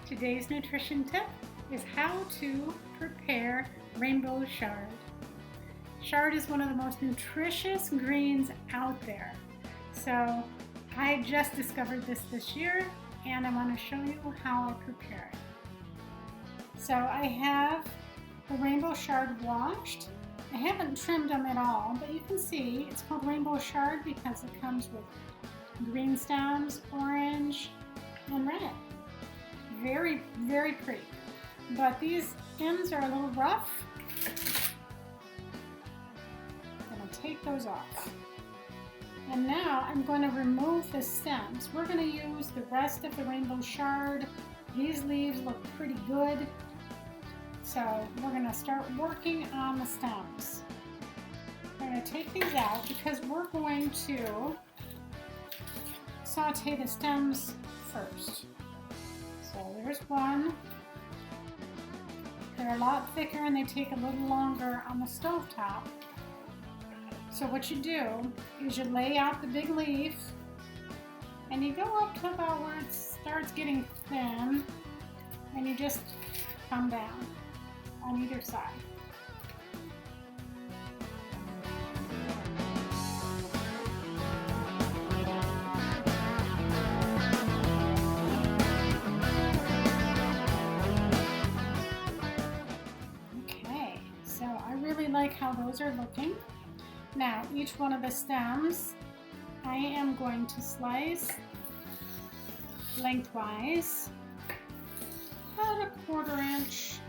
Today's nutrition tip is how to prepare rainbow chard. Chard is one of the most nutritious greens out there. So I just discovered this year and I want to show you how I prepare it. So I have the rainbow chard washed. I haven't trimmed them at all, but you can see it's called rainbow chard because it comes with green stems, orange, and red. Very, very pretty. But these ends are a little rough. I'm going to take those off. And now I'm going to remove the stems. We're going to use the rest of the rainbow chard. These leaves look pretty good. So we're going to start working on the stems. I'm going to take these out because we're going to saute the stems first. So there's one. They're a lot thicker and they take a little longer on the stove top. So what you do is you lay out the big leaf and you go up to about where it starts getting thin and you just come down on either side. Okay, so I really like how those are looking. Now, each one of the stems, I am going to slice lengthwise, about 1/4 inch.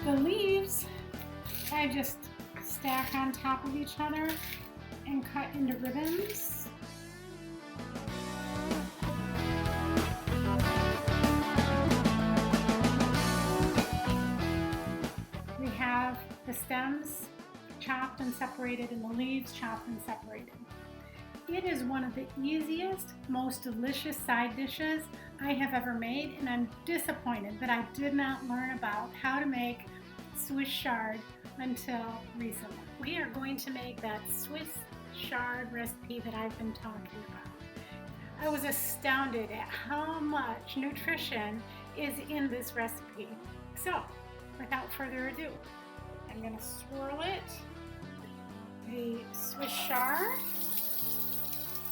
The leaves, I just stack on top of each other and cut into ribbons. We have the stems chopped and separated and the leaves chopped and separated. It is one of the easiest, most delicious side dishes I have ever made, and I'm disappointed that I did not learn about how to make Swiss chard until recently. We are going to make that Swiss chard recipe that I've been talking about. I was astounded at how much nutrition is in this recipe. So, without further ado, I'm going to swirl it, the Swiss chard,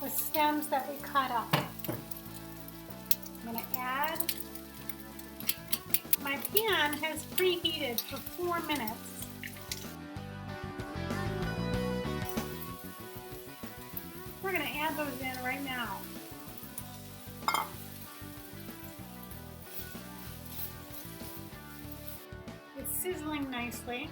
the stems that we cut off. I'm going to add, my pan has preheated for 4 minutes. We're going to add those in right now. It's sizzling nicely.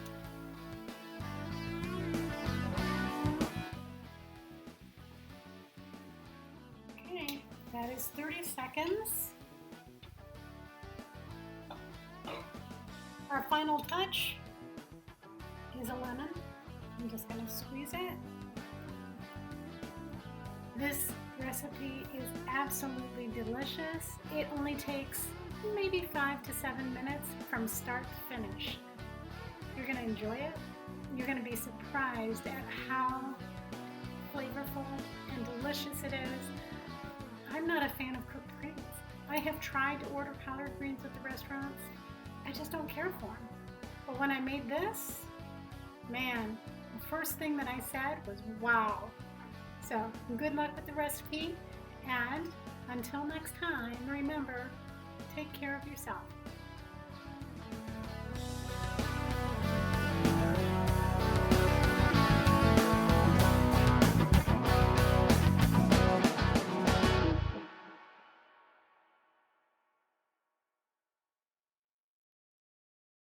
Okay, that is 30 seconds. Our final touch is a lemon. I'm just going to squeeze it. This recipe is absolutely delicious. It only takes maybe 5 to 7 minutes from start to finish. You're going to enjoy it. You're going to be surprised at how flavorful and delicious it is. I'm not a fan of cooked greens. I have tried to order powdered greens at the restaurants. I just don't care for them. But when I made this, man, the first thing that I said was, wow. So good luck with the recipe, and until next time, remember, take care of yourself.